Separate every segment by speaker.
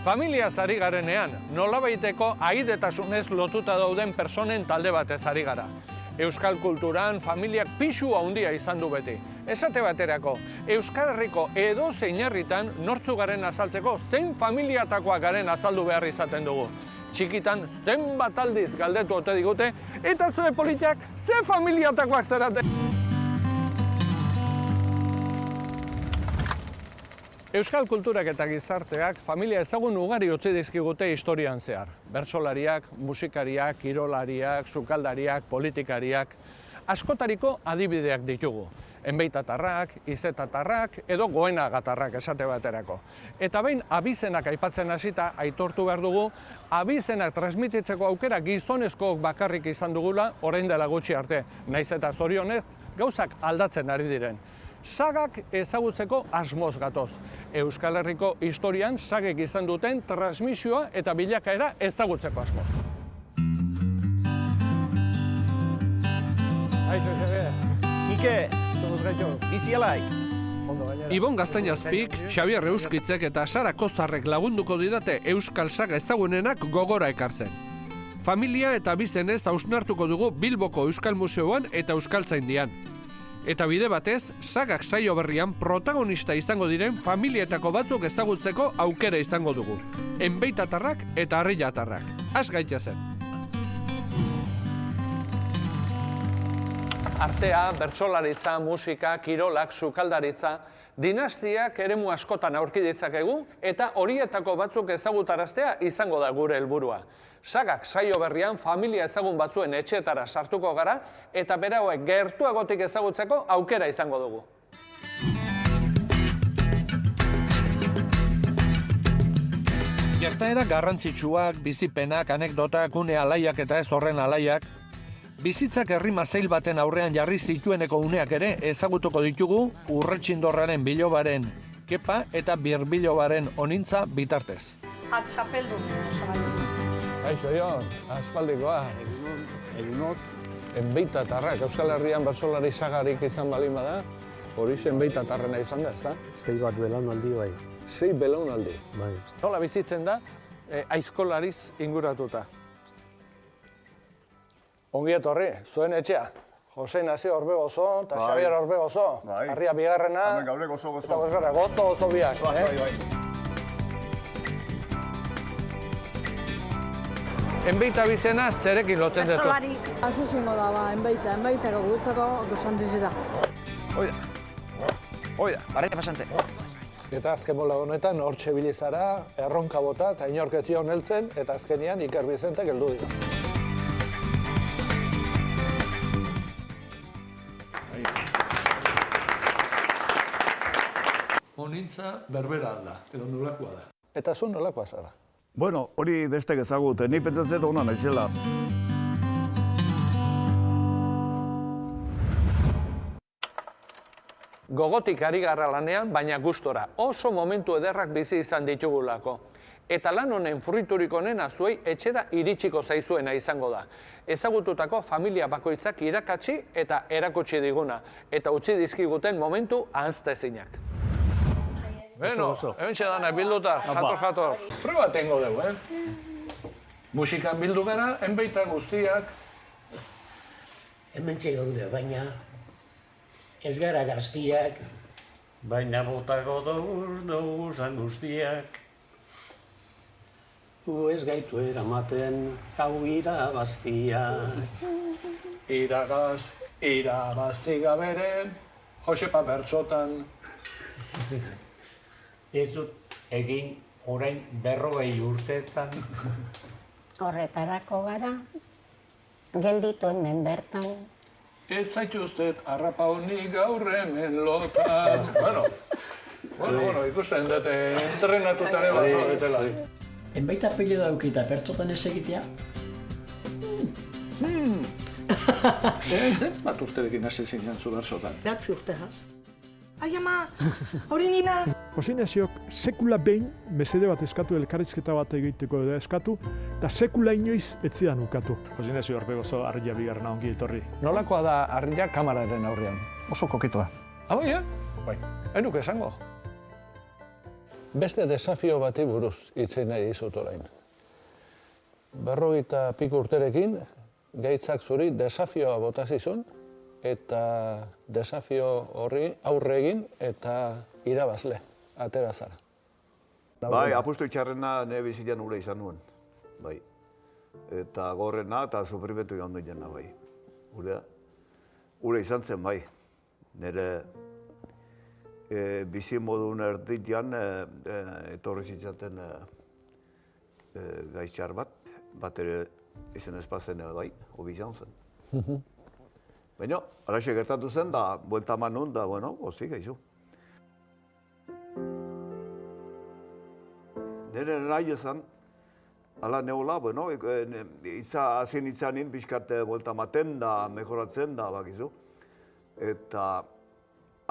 Speaker 1: Familiaz ari garenean, nolabaiteko aidetasunez lotuta dauden personen talde batez ari gara. Euskal kulturan familiak pisu handia izan du beti. Esate baterako, Euskal Herriko edozein herritan nortzu garen azaltzeko zein familiatakoak garen azaldu behar izaten dugu. Txikitan zenbat aldiz galdetu ote digute, eta zure politiak ze familiatakoak zarate. Euskal kulturak eta gizarteak familia ezagun ugari utzi dizkigute historian zehar. Bertsolariak, musikariak, kirolariak, sukaldariak, politikariak, askotariko adibideak ditugu. Enbeitatarrak, izetatarrak edo goenagatarrak esate baterako. Eta behin abizenak aipatzen hasita aitortu behar dugu, abizenak transmititzeko aukera gizonezkoak bakarrik izan dugula orain dela gutxi arte, naiz eta zorionez gauzak aldatzen ari diren. Sagak ezagutzeko asmoz gatoz. Euskal Herriko historian sagek izan duten transmisioa eta bilakaera ezagutzeko asmoz.
Speaker 2: Ike, bizi alai.
Speaker 3: Ibon Gaztainazpik, Xabier Euskitzek eta Sara Kozarrek lagunduko didate Euskal Saga ezagunenak gogora ekartzen. Familia eta bizenez hausnartuko dugu Bilboko Euskal Museoan eta Euskaltzaindian. Eta bide batez, sagak saio berrian protagonista izango diren familietako batzuk ezagutzeko aukera izango dugu. Enbeitatarrak eta harriatarrak. Az gaitezen.
Speaker 1: Artea, bertsolaritza, musika, kirolak, sukaldaritza, dinastiak eremu askotan aurki ditzakegu eta horietako batzuk ezagutaraztea izango da gure helburua. Sagak saio berrian familia ezagun batzuen etxeetara sartuko gara eta berauek gertuagotik ezagutzeko aukera izango dugu.
Speaker 3: Gertaera garrantzitsuak, bizipenak, anekdotak, une alaiak eta ez horren alaiak, bizitzak herrima zeil baten aurrean jarri zitueneko uneak ere ezagutuko ditugu Urretxindorraren bilobaren kepa eta birbilobaren onintza bitartez.
Speaker 4: Atxapeldun.
Speaker 1: Kaixo, Ion, aspaldikoa.
Speaker 2: Egunot.
Speaker 1: Enbeitatarrak, Euskal Herrian bertsolari sagarik izan balin bada, horixe enbeitatarrena izan da, ezta?
Speaker 2: 6 bat belaunaldi bai.
Speaker 1: 6 belaunaldi.
Speaker 2: Bai.
Speaker 1: Nola bizitzen da, aizkolariz inguratuta. Ongi etorri, zuen etxea. Jose Nazio Orbegozo eta Xabier Orbegozo. Harria bigarrena.
Speaker 5: Hemen gaur gozo.
Speaker 1: Eta bosgarra, gozo biak.
Speaker 5: Bai.
Speaker 1: Enbeita bizena zerekin lotzen duzu?
Speaker 4: Bertsolari.
Speaker 6: Hasi zingo da, enbaitako guretzako gozantizita.
Speaker 2: Oida, barreta pasante.
Speaker 1: Eta azken bola honetan hortxe bilizara, erronka bota eta inorketzi honeltzen, eta azkenian Iker Bizentek heldu dira. Onintza berbera alda, edo nolakoa da. Eta zu nolakoa zara?
Speaker 5: Bueno, hori bestek ezagute, ni pentsatzen ona naizela.
Speaker 1: Gogotik ari garra lanean, baina gustora. Oso momentu ederrak bizi izan ditugulako. Eta lan honen fruiturik onena zuei etxera iritsiko zaizuena izango da. Ezagututako familia bakoitzak irakatsi eta erakutsi diguna. Eta utzi dizkiguten momentu ahaztezinak. Beno, hemen txedana, bilduta, jator. Proba tengo dugu, Musikan bildu gara, enbeita guztiak.
Speaker 7: Hemen gaude, baina ez gara gaztiak. Baina botako dugu guztiak. Gu ez gaitu eramaten, hau irabaztiak.
Speaker 1: Irabazi gaberen, Josepa bertsotan.
Speaker 7: Ez dut egin orain 40 urteetan.
Speaker 8: Horretarako gara, gelditu hemen bertan.
Speaker 1: Ez zaituztet harrapa honik gaur hemen lotan. Bueno, ikusten dut entrenatutare bat zogetela.
Speaker 9: Enbaita pilo daukita pertsotan ez egitea?
Speaker 1: Bat urterekin hasi zinen zu bertsotan.
Speaker 4: 9 urtegaz. Ai ama, hori ninaz!
Speaker 10: Jose Naziok sekula behin mesede bat eskatu, elkarrizketa bat egiteko edo eskatu, eta sekula inoiz ez zidan ukatu. Jose Nazio Orbegozo Harria bigarrena ongi etorri.
Speaker 1: Nolakoa da Harria kamararen aurrean?
Speaker 2: Oso koketoa.
Speaker 1: Bai,
Speaker 2: Bai.
Speaker 1: Enuk esango. beste desafio bati buruz hitzein nahi dizut orain. 40 piko urterekin, Gaitzak zuri desafioa bota zizun, eta desafio horri aurre egin eta irabazle, atera zara.
Speaker 5: Bai, apustu itxarrena nire bizilean ure izan nuen. Bai. Eta gorrena eta sufrimentu egon duena, bai. Ure izan zen, bai. Nire bizi modun erditian etorri zitzaten gaitxar bat ere izan espazen bai, hobi izan zen. Baina, alaxe gertatu zen, da, buelta eman nun, da, bueno, gozik, gaizu. Nire nahi ezan, ala neola, bueno, azien itzanin pixkat buelta ematen da, mejoratzen da, bakizu. Eta,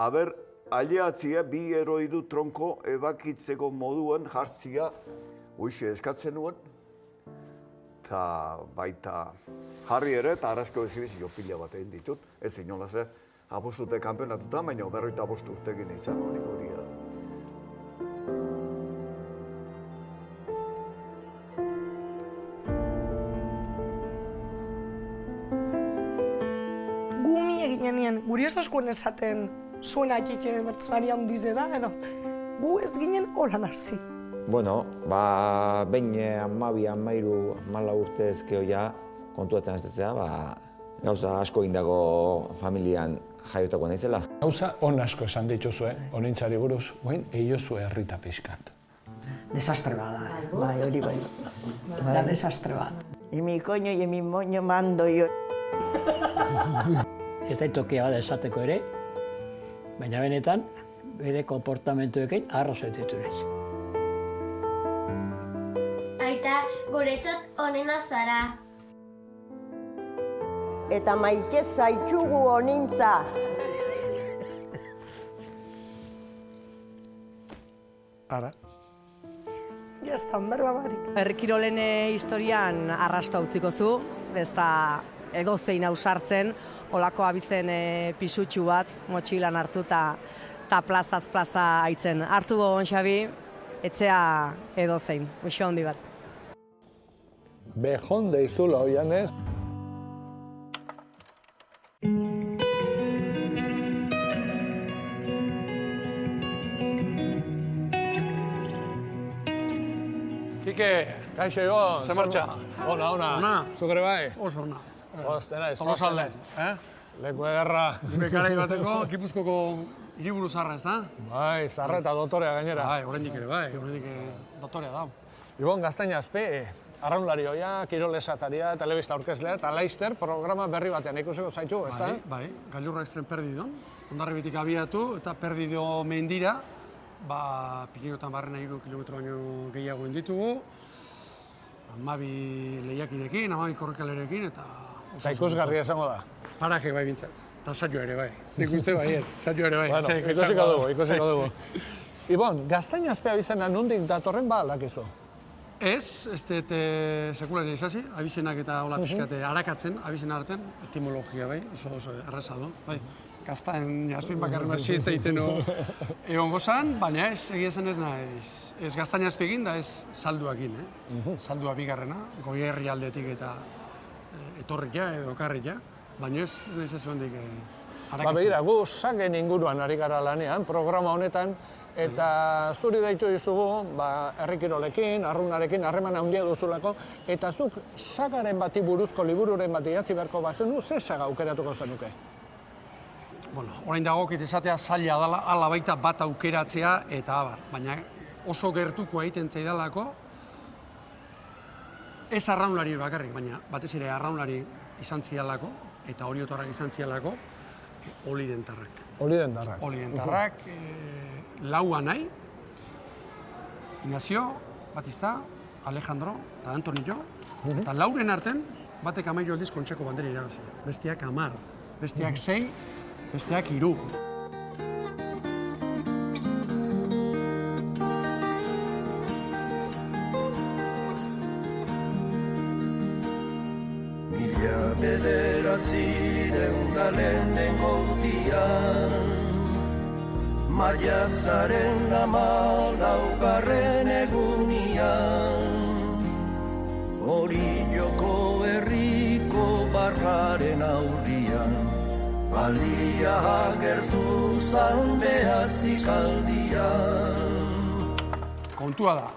Speaker 5: haber, aliatzia bi eroidu tronko ebakitzeko moduen jartzia uixe eskatzen nuen. Eta baita jarri ere eta arrazko bezibiz jo pila bat egin ditut. Ez inola ze, apostute kanpenatuta, baina 45 urtekin izan honik hori da.
Speaker 4: Gumi eginen guri ez askoen esaten zuenak bertsolari handize da, edo gu ez ginen holan hasi.
Speaker 11: Bueno, behin 12, 13, 14 urte ezkeoia kontuatzen hastetzea, gauza asko egindago familian jaiotako naizela.
Speaker 1: Gauza on asko esan dituzue, honintzari buruz, guen egiozue herrita pixkat.
Speaker 9: Desastre bada, bai, hori bai. Da desastre bat.
Speaker 8: Y mi coño y mi moño mando yo.
Speaker 9: Ez da tokia bada esateko ere, baina benetan, bere konportamentuekin arroz ditunez.
Speaker 12: Aita, guretzat onena zara.
Speaker 8: Eta maite zaitugu honintza.
Speaker 1: Ara.
Speaker 4: Jaztan, berba barik.
Speaker 6: Herrikirolen historian arrasta utziko zu, ez da edozein ausartzen, olako abizen pisutxu bat, motxilan hartu eta plazaz plaza haitzen. Hartu gogon, Xabi, etzea edozein, uxo handi bat.
Speaker 1: Bejon deizula oianez. Kike, kaixo egon. Ze martxa? Ona. Ona? Zukere bai?
Speaker 9: Oso ona.
Speaker 1: Ostera,
Speaker 9: Tolosalde,
Speaker 1: Leku ederra.
Speaker 9: Gure garai bateko, Gipuzkoko hiriburu zarra, ez da?
Speaker 1: Bai, zarra eta dotorea gainera.
Speaker 9: Bai, oraindik dotorea da.
Speaker 1: Ibon Gaztainazpi, arraunlari hoia, kirol esataria, telebista aurkezlea eta Laister programa berri batean ikusiko zaitu, ez da?
Speaker 9: Bai, Gailurra Estren Perdidon, Hondarribitik abiatu eta Perdido mendira, Piriniotan barrena 3 kilometro baino gehiago ditugu, 12 lehiakidekin, 12 korrikalerekin eta...
Speaker 1: Eta ikusgarria izango da.
Speaker 9: Paraje bai bintzat, eta saioa ere bai. Nik uste bai, saioa ere bai.
Speaker 1: Bueno, ikusiko dugu. Ibon, Gaztainazpi abizena nondik datorren alakizu?
Speaker 9: Ez dut sekularia izazi, abizenak eta hola pixkate harakatzen, abizena artean, etimologia bai, oso erreza du, bai. Gaztainazpin bakarren asizte egiten egon gozan, baina ez, egia zen ez naiz. Ez Gaztainazpiekin da ez salduakin, Saldua bigarrena, Goierri aldetik eta etorrikia edo karrikia, baina ez naiz ez hondik harakatzen.
Speaker 1: Begira, gu sagen inguruan ari gara lanean, programa honetan, eta zuri deitu dizugu, herrikirolekin, arrunarekin, harreman handia duzulako, eta zuk sagaren bati buruzko libururen bat idatzi beharko bazenu, ze saga aukeratuko zenuke?
Speaker 9: Bueno, orain dagokit esatea zaila dela, ala baita bat aukeratzea, eta baina oso gertuko egiten zaidalako, ez arraunlari bakarrik, baina batez ere arraunlari izan zialako, eta oriotarrak izan zialako, Olidentarrak. Olidentarrak, laua nahi, Ignacio, Batista, Alejandro eta Antonio, eta lauren arten, batek 13 aldiz Kontxako bandera irabazi. Besteak 10, besteak 6, besteak 3.
Speaker 13: Mila bederatzireun da lehenengo urtean, maiatzaren 14 Aldia agertu zan behatzik aldian.
Speaker 9: Kontua da,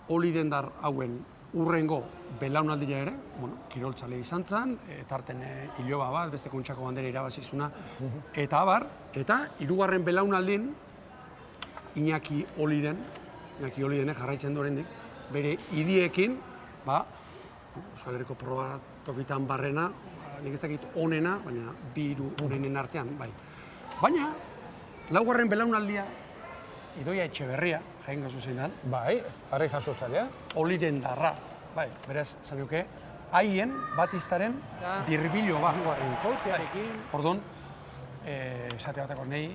Speaker 9: Oli Dendar hauen urrengo belaunaldia ere, kiroltzale izan zen, tarten Iloba bat, beste Kontxako Bandera irabazizuna, eta abar, eta hirugarren belaunaldin Iñaki Oliden jarraitzen du oraindik, bere idiekin, Euskal Herriko proba tokitan barrena, nik ez dakit onena, baina bi hiru onenen artean, bai. Baina, laugarren belaunaldia, Idoia Etxeberria, jain gazu zein da.
Speaker 1: Bai, harri jasotzailea.
Speaker 9: Oli Dendarra, bai, beraz, zanioke, haien Batistaren birbilo bat.
Speaker 1: Kolpearekin.
Speaker 9: Ordon, esate bateko nahi,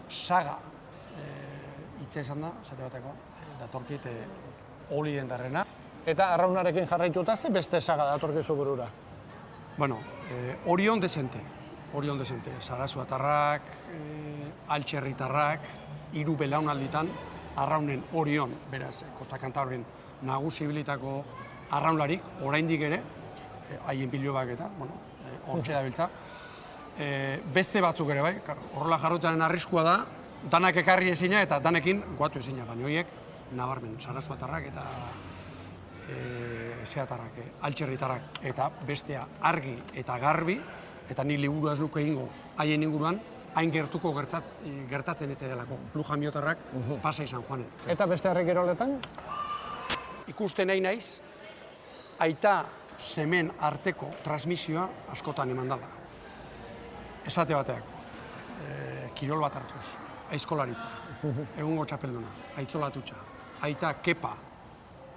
Speaker 9: saga hitza esan da, esate bateko, datorkit Oli Dendarrena.
Speaker 1: Eta arraunarekin jarraituta ze beste saga datorkizu burura?
Speaker 9: Bueno, Orion Desente. Sarasuatarrak, Altxerritarrak, hiru belaunalditan arraunen Orion, beraz, Kosta Kantabrien nagusibilitako arraunlarik, oraindik ere, haien bilobak eta, hortxe dabiltza. Beste batzuk ere, bai, horrela jarrutaren arriskua da, danak ekarri ezina eta danekin guatu ezina, baina horiek, nabarmen, Sarasuatarrak eta Zeatarrak, Altxerritarrak, eta bestea argi eta garbi, eta ni liburu ez luke egingo haien inguruan, hain gertuko gertatzen ez delako. Luján Biotarrak Pasai San Juanen.
Speaker 1: Eta beste herri kiroletan?
Speaker 9: Ikusten nahi naiz, aita semen arteko transmisioa askotan eman dala. Esate bateak, kirol bat hartuz, aizkolaritza, egungo txapelduna, aitzolatutxa, aita Kepa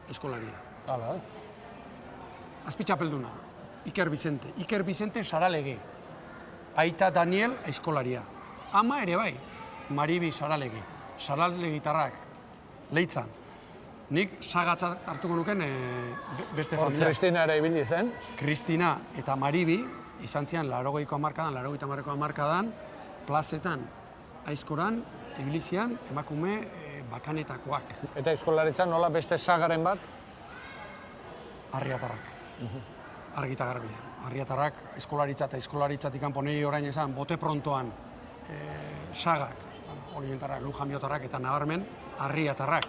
Speaker 9: eskolaria.
Speaker 1: Hala.
Speaker 9: Azpi txapelduna, Iker Bizente Saralege, aita Daniel aizkolaria. Ama ere bai, Maribi Saralegi, Saralegitarrak, Leitzan. Nik sagatzat hartuko nuken beste familia.
Speaker 1: Kristina ere ibili zen.
Speaker 9: Kristina eta Maribi izan zian 80ko hamarkadan, plazetan, aizkoran, ibilizian, emakume bakanetakoak.
Speaker 1: Eta aizkolaritzan nola beste sagaren bat?
Speaker 9: Arriatarrak. Argita garbi. Arriatarrak, aizkolaritza eta aizkolaritzatik kanponei orain esan, bote prontoan sagak, Olientarrak, Luján Biotarrak eta nabarmen Arriatarrak.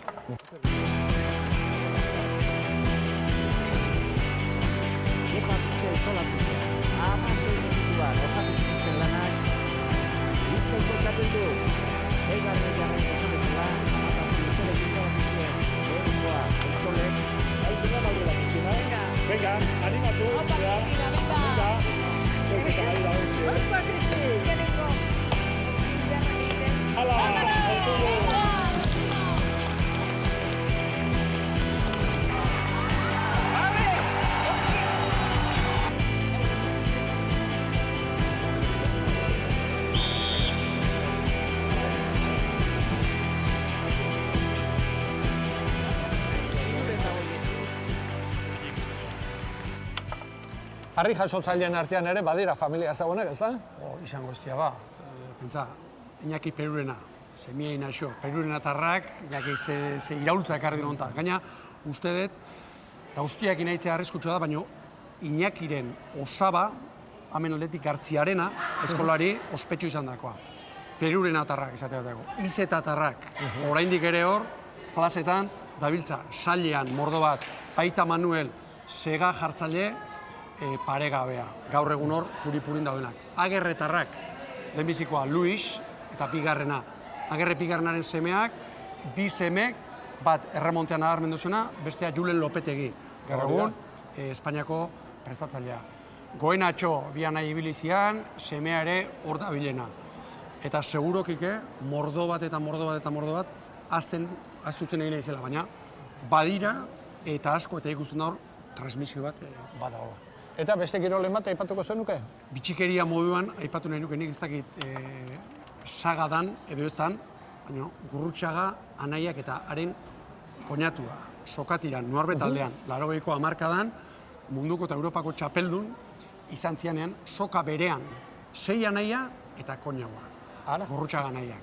Speaker 10: Venga, animatu.
Speaker 1: Harri jasotzaileen artean ere badira familia ezagunak, ez da?
Speaker 9: Izango estia ba, pentsa, Iñaki Perurena, semia inaxo, Perurenatarrak, jaki ze iraultza ekarri dira honta. Gaina, uste dut, eta guztiak inaitzea arriskutsua da, baina Iñakiren osaba, hemen aldetik Gartziarena, eskolari ospetsu izan dakoa. Perurenatarrak, izatea dago. Izetatarrak, oraindik ere hor, plazetan, dabiltza, sailean, mordo bat, Aita Manuel, sega jartzaile, paregabea, gaur egun hor puri-purin daudenak. Agerretarrak, lehenbizikoa Luis eta bigarrena. Agerre bigarrenaren semeak, bi semek, bat erremontean nabarmendu zuena, bestea Julen Lopetegi. Gaur egun, Espainiako prestatzailea. Goenatxo bian nahi ibilizian, semea ere hor da bilena. Eta segurokike, mordo bat, aztutzen egin izela, baina badira eta asko eta ikusten da hor, transmisio bat badagoa.
Speaker 1: Eta beste kirolen bat aipatuko zenuke?
Speaker 9: Bitxikeria moduan aipatu nahi nuke nik ez dakit sagadan edo ez dan, baina Gurrutxaga anaiak eta haren koñatua, Sokatiran, Noarbet aldean, 80ko hamarkadan, munduko eta Europako txapeldun izan zianean, soka berean, 6 anaia eta koñaua, Gurrutxaga anaiak.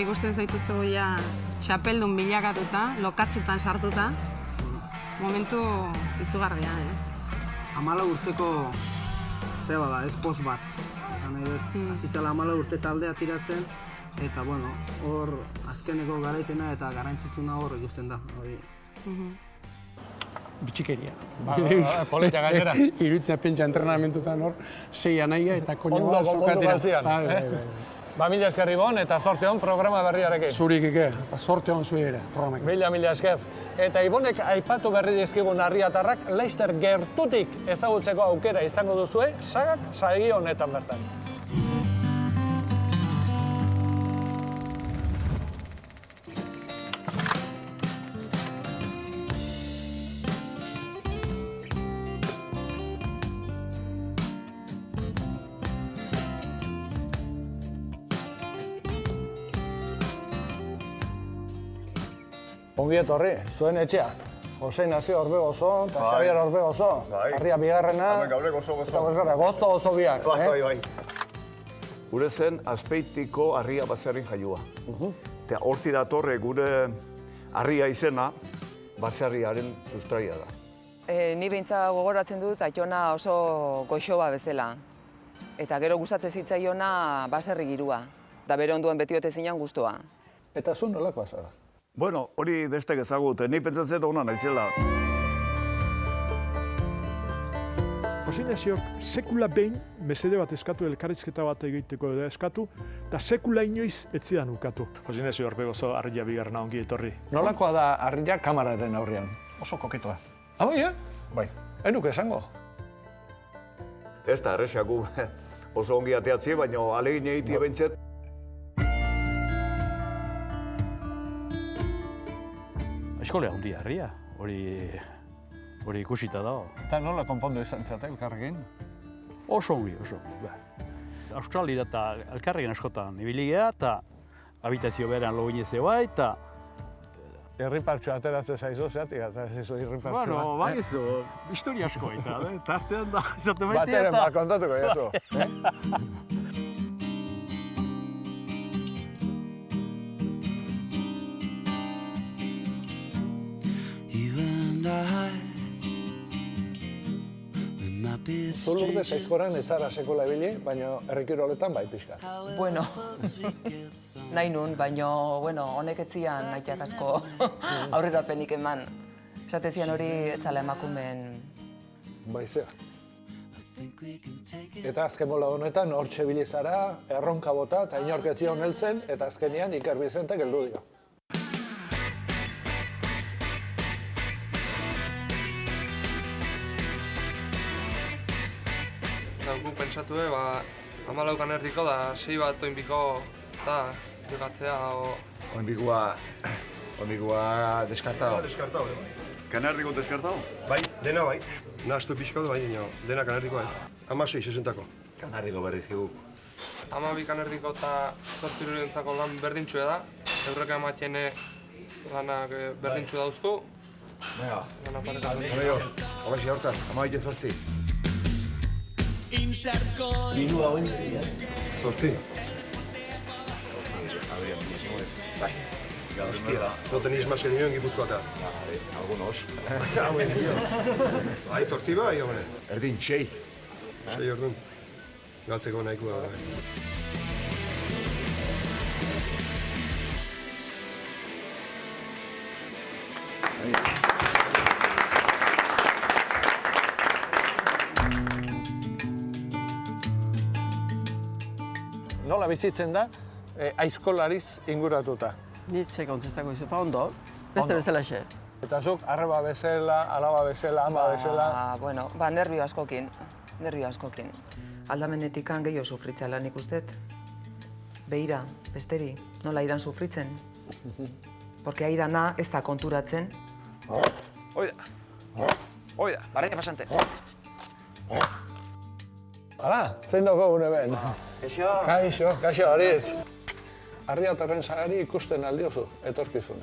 Speaker 14: ikusten zaituztegu ja txapeldun bilakatuta, lokatzetan sartuta. Momentu izugarria,
Speaker 15: 14 urteko zeba da, ez post bat. Esan nahi dut, hasi zela 14 urte taldea tiratzen, eta bueno, hor azkeneko garaipena eta garrantzitsuna hor ikusten da.
Speaker 9: Bitxikeria.
Speaker 1: Polita gainera.
Speaker 9: Iruditzea pentsa entrenamentutan hor, 6 anaia eta koño bat
Speaker 1: zukatera. Ba, mila esker Ibon eta sorte hon programa berriarekin.
Speaker 9: Zurik ike, sorte hon zui ere, programak.
Speaker 1: Mila esker. Eta Ibonek aipatu berri dizkigun harriatarrak Leicester gertutik ezagutzeko aukera izango duzue, sagak saio honetan bertan. Ongi etorri, zuen etxea. Jose Nazio Orbegozo eta Xabier Orbegozo. Harria bigarrena.
Speaker 5: Gaure gozo.
Speaker 1: Gozo biak.
Speaker 5: Bai. Gure zen Azpeitiko harria baserrin jaioa. Eta horti datorre gure harria izena baserriaren sustraia da.
Speaker 16: Ni beintza gogoratzen dut Aiona oso goxoba bezala. Eta gero gustatzen zitzaiona baserri girua. Da bere onduan beti ote zinan gustoa.
Speaker 1: Eta zu nolakoa zara?
Speaker 5: Bueno, hori bestek ezagute, ni pentsatzen ona naizela.
Speaker 10: Jose Naziok sekula behin mesede bat eskatu, elkarrizketa bat egiteko edo eskatu, eta sekula inoiz ez zidan ukatu. Jose Nazio Orbegozo harria bigarrena ongi etorri.
Speaker 1: Nolakoa da harria kamararen aurrean?
Speaker 10: Oso koketoa.
Speaker 1: Bai,
Speaker 10: Bai.
Speaker 1: Enuk esango.
Speaker 5: Ez da, erresaku oso ongi ateatzi, baina alegin egitea behintzet.
Speaker 17: Eskolea hundi harria, hori ikusita da.
Speaker 1: Eta nola konpondu izan zate elkarrekin?
Speaker 17: Oso ongi. Australia eta elkarrekin askotan ibiligea eta habitazio berean loginezeo bai eta...
Speaker 1: Irripartxua ateratzen zaizu zeatik, eta ez izu irripartxua.
Speaker 17: Bueno, bagizu, historia asko eta, eta artean da, izaten baitea eta...
Speaker 1: Bateren bat kontatuko, jazu. Zu Lourdes Aizkoran ez zara sekola ibili, baina herrikiroletan bai pixka.
Speaker 16: Bueno, nahi nun, baina honek ez zian nahiak asko aurrerapenik eman. Esate zian hori ez zala emakumeen...
Speaker 1: Baizea. Eta azken bola honetan hortxe bilizara, erronka bota eta inorketzi honeltzen, eta azkenean Iker Bizentek heldu dio.
Speaker 18: Guk pentsatu, 14 erdiko da 6 bat oinbiko eta jokatzea o...
Speaker 19: Oinbikoa deskartado.
Speaker 5: Kanerdiko deskartado?
Speaker 19: Bai, dena bai. Nahastu pixko du bai, dena kanerdikoa ez. 16-60ko.
Speaker 11: Kanerdiko berrizkigu.
Speaker 18: 12 kanerdiko eta 8 irurentzako lan berdintxua da. Eurreka ematien lanak berdintxu dauzku.
Speaker 11: Venga, hogeisi hortan, 18.
Speaker 19: Hiru hauen. 8.
Speaker 11: Bai.
Speaker 19: Hostia, no tenéis más que niño en Gipuzkoa.
Speaker 11: Algunos.
Speaker 19: Bai, 8 bai, hombre.
Speaker 11: Erdin, 6.
Speaker 19: 6 ordun. Galtzeko nahikoa da.
Speaker 1: Nola bizitzen da, aizkolariz inguratuta?
Speaker 15: Ni txeka ontzestako izupa ondo, beste bezala xe.
Speaker 1: Eta zuk, arreba bezala, alaba bezala, ama bezala?
Speaker 16: Bueno, nervio askokin. Aldamenetikan gehiago sufritzea lan ikustet. Beira, besteri, nola aidan sufritzen. Porque aidana ez da konturatzen.
Speaker 2: Oida, barreina pasante.
Speaker 1: Hala, zein dago gune ben? Kaixo, Aritz. Harriatarren sagari ikusten aldiozu, etorkizuna.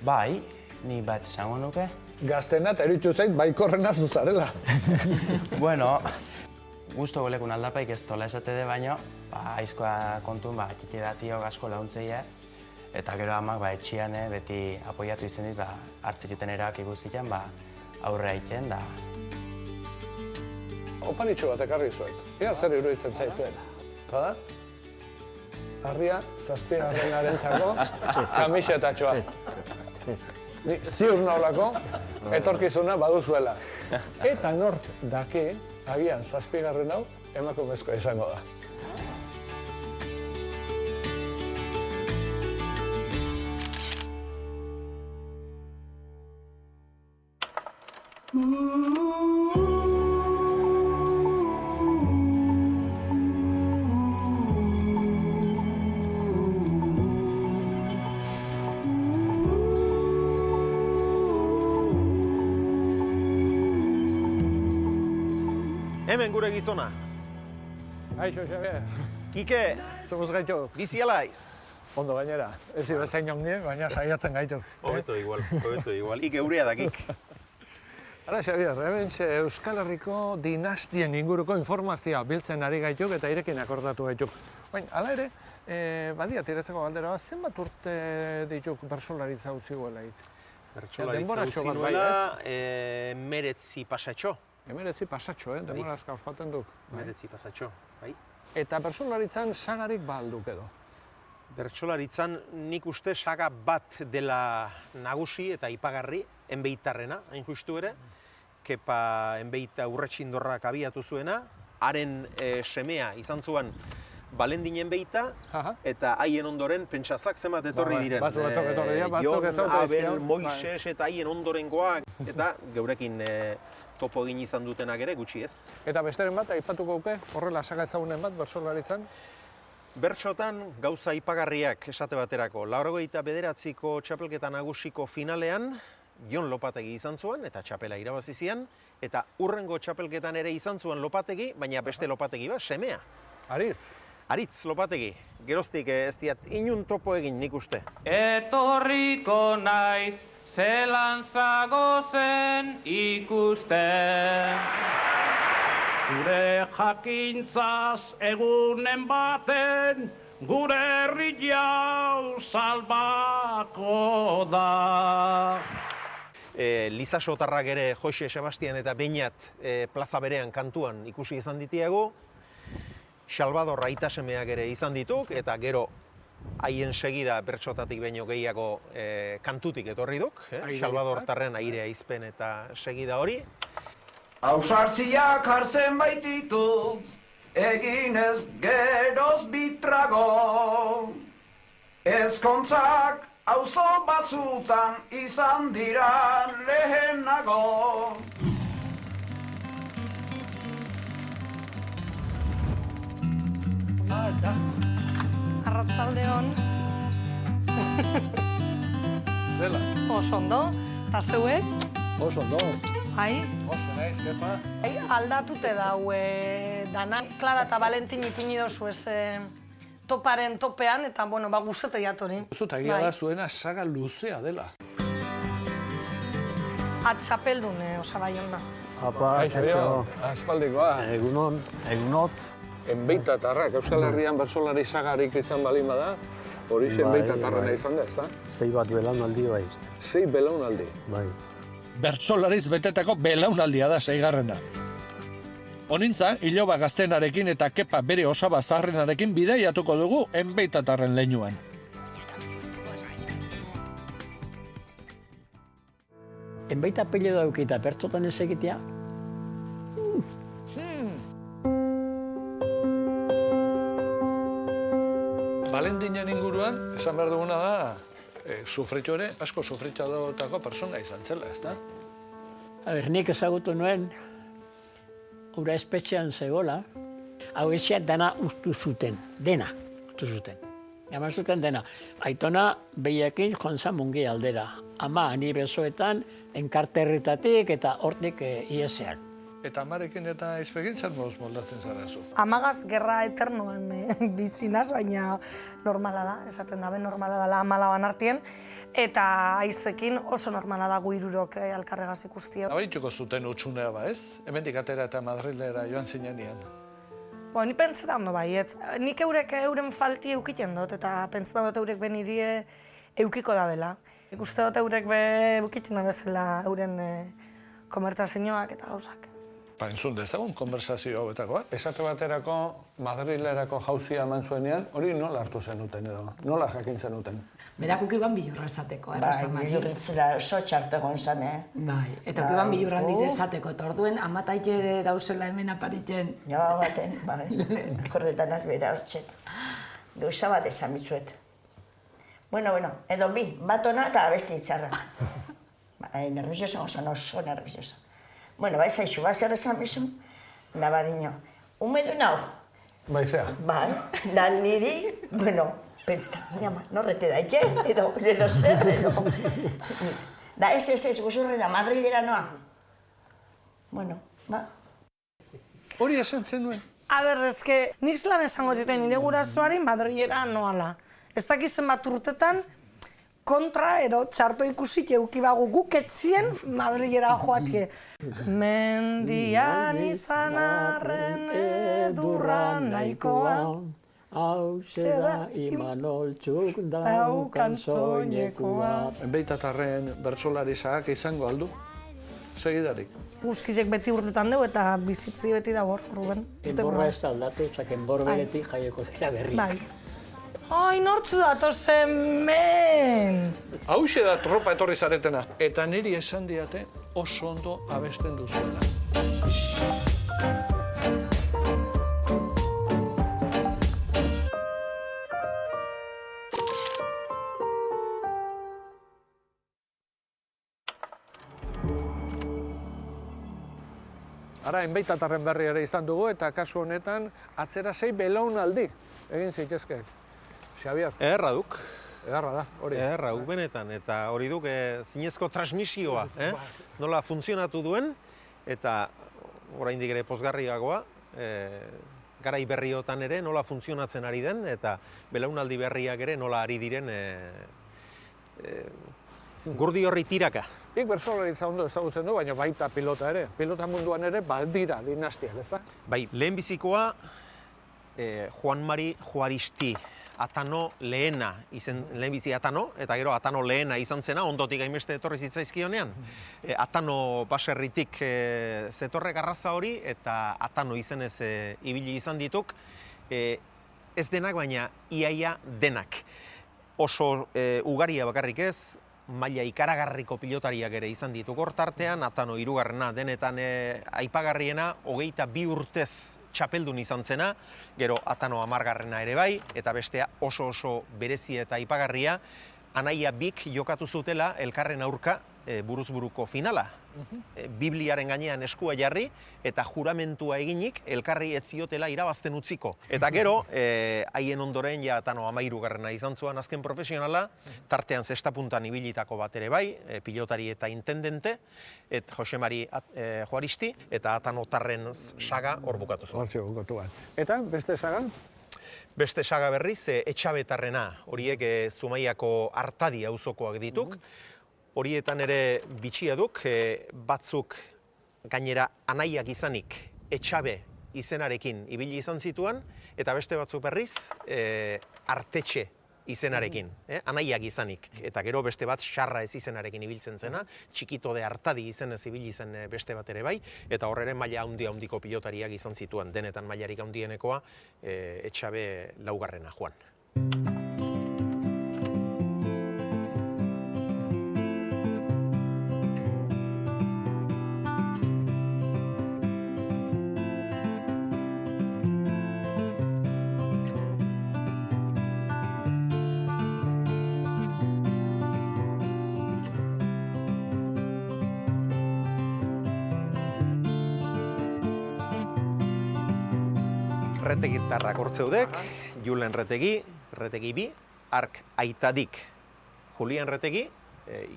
Speaker 2: Bai, ni bat esango nuke.
Speaker 1: Gaztena eta eritxu zait baikorrena zuzarela.
Speaker 2: Bueno, Guztoko lekun aldapaik ez tola esate de baino, aizkoa kontun, txiki da tiok asko launtzeia, eta gero amak etxian beti apoiatu izan dit, hartziruten erak ikustitan, aurre haiten da.
Speaker 1: Opanitxo bat ekarri zuet. Ea zer iruditzen zaituen. Eta da? Harria, zazpigarrenarentzako kamisetatxoa. Ziur naulako, etorkizuna baduzuela. Eta nort daki, agian zazpigarren hau, emakumezkoa izango da.
Speaker 20: Hemen gure gizona.
Speaker 1: Aixo, Xabier.
Speaker 20: Kike.
Speaker 1: Zomuz gaitu.
Speaker 20: Bizi alaiz.
Speaker 1: Ondo gainera. Ez ibezain ongi, baina saiatzen gaitu.
Speaker 20: Hobeto igual. Ik eurea dakik.
Speaker 1: Ara, Xabier, hemen Euskal Herriko dinastien inguruko informazioa biltzen ari gaituk eta irekin akordatu gaituk. Baina, hala ere, badia tiretzeko galdera bat, zenbat urte dituk bertsolaritza utzi guelaik?
Speaker 20: Bertsolaritza utzi nuela, meretzi pasatxo.
Speaker 1: Emeretzi pasatxo, demora azkar faten duk.
Speaker 20: Meretzi pasatxo, bai.
Speaker 1: Eta bertsolaritzan sagarik balduk edo?
Speaker 20: Bertsolaritzan nik uste saga bat dela nagusi eta ipagarri, enbeitarrena, hain justu ere, Kepa Enbeita Urretxindorrak abiatu zuena, haren semea izan zuen Balendin Enbeita, eta haien ondoren pentsazak zenbat etorri diren.
Speaker 1: Batzuk etorri dira, batzuk
Speaker 20: Jon, Abel, Moises eta haien ondorengoak, eta geurekin topo egin izan dutenak ere, gutxi ez.
Speaker 1: Eta besteren bat, aipatuko uke, horrela saga ezagunen bat, bertsolaritzan?
Speaker 20: Bertxotan gauza ipagarriak esate baterako. 89ko txapelketa nagusiko finalean, Jon Lopategi izan zuen, eta txapela irabazi zian, eta hurrengo txapelketan ere izan zuen Lopategi, baina beste Lopategi bat, semea.
Speaker 1: Aritz?
Speaker 20: Aritz Lopategi. Geroztik ez diat inun topo egin nik uste.
Speaker 21: Etorriko naiz, zelan zagozen ikusten. Zure jakintzaz egunen baten, gure herri jau salbako da.
Speaker 20: Liza Sotarrak ere Jose Sebastian eta Beñat plaza berean kantuan ikusi izan ditiago. Salvador Aitasemeak ere izan dituk, eta gero haien segida bertsotatik baino gehiago kantutik etorri duk. Salvador Tarren airea izpen eta segida hori.
Speaker 13: Ausartziak hartzen baititu, eginez geroz bitrago. Ezkontzak auzo batzutan izan dira lehenago.
Speaker 4: Arratzaldeon.
Speaker 1: Zela?
Speaker 4: Oso ondo, eta zeuek?
Speaker 1: Oso ondo.
Speaker 4: Ai?
Speaker 1: Oso naiz, Kepa.
Speaker 4: Aldatute daue dana. Clara eta Valentin ipini dozu ez toparen topean, eta, bueno, guztete jatori.
Speaker 1: Zuta egia da zuena saga luzea dela.
Speaker 4: Atxapeldun, Osabaien da.
Speaker 1: Apa, aspaldikoa.
Speaker 17: Egunon, egunotz.
Speaker 1: Enbeitatarrak, Euskal Herrian bertsolari sagarik izan balin bada, hori enbeitatarrena izan da, ez da?
Speaker 17: 6 bat belaunaldi bai.
Speaker 1: 6 belaunaldi?
Speaker 17: Bai.
Speaker 3: Bertsolariz betetako belaunaldia da 6. Honintza, Iloba Gaztenarekin eta Kepa bere osaba zaharrenarekin bidaiatuko dugu enbeitatarren leinuan.
Speaker 22: Enbeita pile daukita bertsotan ez egitea.
Speaker 1: Valentinen inguruan, esan behar duguna da, sufritu ere, asko sufritutako persona izan zela, ez da?
Speaker 22: Nik ezagutu nuen, ura espetxean zegoela, hau etxeak dena ustu zuten, dena ustu zuten. Eman zuten dena. Aitona behiekin joan zan mungi aldera. Ama, ni besoetan, enkarterritatik eta hortik iesean.
Speaker 1: Eta amarekin eta izpegin zer moz moldatzen zara zu?
Speaker 4: Amagaz gerra eternoan bizinaz, baina normala da, esaten dabe normala dela amalaban artien, eta aizekin oso normala da gu hirurok elkarregaz ikustia.
Speaker 1: Abarituko zuten utxunea ba ez? Hemendik atera eta Madrilera joan zinean.
Speaker 4: Ni pentsetan ondo baietz. Nik euren falti eukiten dut, eta pentsetan dut eurek ben irie eukiko da bela. Ikuste dut eurek be eukiten da bezala euren komertzazioak eta gauzak.
Speaker 1: Entzun dezagun konversazio hauetakoa. Esate baterako Madrilerako jauzia eman zuenean, hori nola hartu zenuten edo, nola jakin zenuten?
Speaker 7: Berak ukiban bilurra esateko,
Speaker 8: Bai, bilurritzera oso txartu egon zen,
Speaker 7: Bai, eta ukiban bilurra handiz esateko, eta orduen amataike dauzela hemen aparitzen.
Speaker 8: Ja, baten, bai, akordetan azbera hortxet. Gauza bat esan bitzuet. Bueno, edo bi, bat ona eta abesti itxarra. Bai, nerviosa, oso nerviosa. Bueno, bai, zaizu, zer esan bizu, da badino, umedu nau.
Speaker 1: Bai, zea?
Speaker 8: Bai, da niri, pentsa, norrete daike, edo zer, edo. Da ez, guzurre da, Madrilera noa. Bueno, ba.
Speaker 1: Hori esan zenuen?
Speaker 4: Eske, nik zelan esango ziten nire gurasoari Madrilera noala. Ez dakizen bat urtetan, kontra edo txarto ikusik eukibagu guketzien Madrilera joatie. Mendian izan arren edurra nahikoa,
Speaker 22: hauze da Imanoltxuk daukan soinekoa.
Speaker 1: Enbeitatarren bertsolari zahak izango aldu? Segidarik?
Speaker 4: Guzkizek beti urtetan dugu eta bizitzi beti da hor, Ruben.
Speaker 22: Enborra ez da aldatu, enbor beretik jaioko dira berriak.
Speaker 4: Ai, nortzu datozen men!
Speaker 1: Hauxe da tropa etorri zaretena. Eta niri esan diate oso ondo abesten duzuela. Ara, enbeitatarren berri ere izan dugu eta kasu honetan atzera 6 belaunaldi egin zitezke. Xabier.
Speaker 20: Ederra duk.
Speaker 1: Ederra da, hori.
Speaker 20: Ederra duk benetan, eta hori duk zinezko transmisioa, nola funtzionatu duen, eta oraindik ere pozgarriagoa, garai berriotan ere nola funtzionatzen ari den, eta belaunaldi berriak ere nola ari diren gurdi horri tiraka.
Speaker 1: Ik bertsolaritza ondo ezagutzen du, baina baita pilota ere. Pilota munduan ere baldira dinastiak, ez da?
Speaker 20: Bai, lehenbizikoa Juan Mari Juaristi Atano lehena, lehenbizi Atano, eta gero Atano lehena izan zena, ondotik hainbeste etorri zitzaizkionean. Atano baserritik zetorrek arraza hori, eta Atano izenez ibili izan dituk. Ez denak, baina iaia denak. Oso ugaria bakarrik ez, maila ikaragarriko pilotariak ere izan dituk hortartean, Atano hirugarrena denetan aipagarriena, 22 urtez txapeldun izan zena, gero Atano 10garrena ere bai, eta bestea oso berezia eta aipagarria, anaia bik jokatu zutela elkarren aurka buruz-buruko finala. Bibliaren gainean eskua jarri eta juramentua eginik elkarri ez ziotela irabazten utziko. Eta gero, haien ondoren ja Atano 13garrena izan zuen azken profesionala, tartean zestapuntan ibilitako bat ere bai, pilotari eta intendente, Jose Mari Juaristi, eta Atano tarren saga hor bukatu zuen.
Speaker 1: Hortxe bukatu bat. Eta beste sagan?
Speaker 20: Beste saga berriz, Etxabetarrena, horiek Zumaiako Artadi auzokoak dituk. Horietan ere bitxia duk, batzuk gainera anaiak izanik Etxabe izenarekin ibili izan zituen, eta beste batzuk berriz Artetxe izenarekin, anaiak izanik. Eta gero beste bat Xarra ez izenarekin ibiltzen zena, Txikito de Artadi izenez ibili zen beste bat ere bai, eta horre ere maila handiko pilotariak izan zituen, denetan mailarik handienekoa Etxabe 4garrena Juan. Retegi tarrak hortzeudek, Julen Retegi, Retegi bi, Ark Aitadik. Julian Retegi,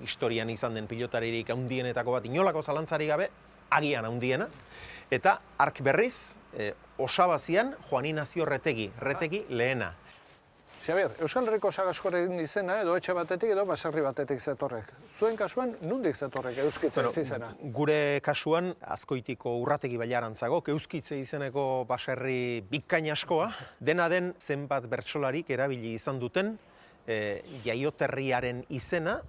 Speaker 20: historian izan den pilotaririk handienetako bat inolako zalantzarik gabe, agian handiena. Eta Ark berriz, Osabazian Juan Inazio Retegi, Retegi lehena.
Speaker 1: Xabier, Euskal Herriko saga askoren izena edo etxe batetik edo baserri batetik zetorrek. Zuen kasuan, nondik zetorrek Euskitze izena?
Speaker 20: Gure kasuan, Azkoitiko urrategi bailarantzago, Euskitze izeneko baserri bikain askoa, dena den zenbat bertsolarik erabili izan duten, jaioterriaren izena,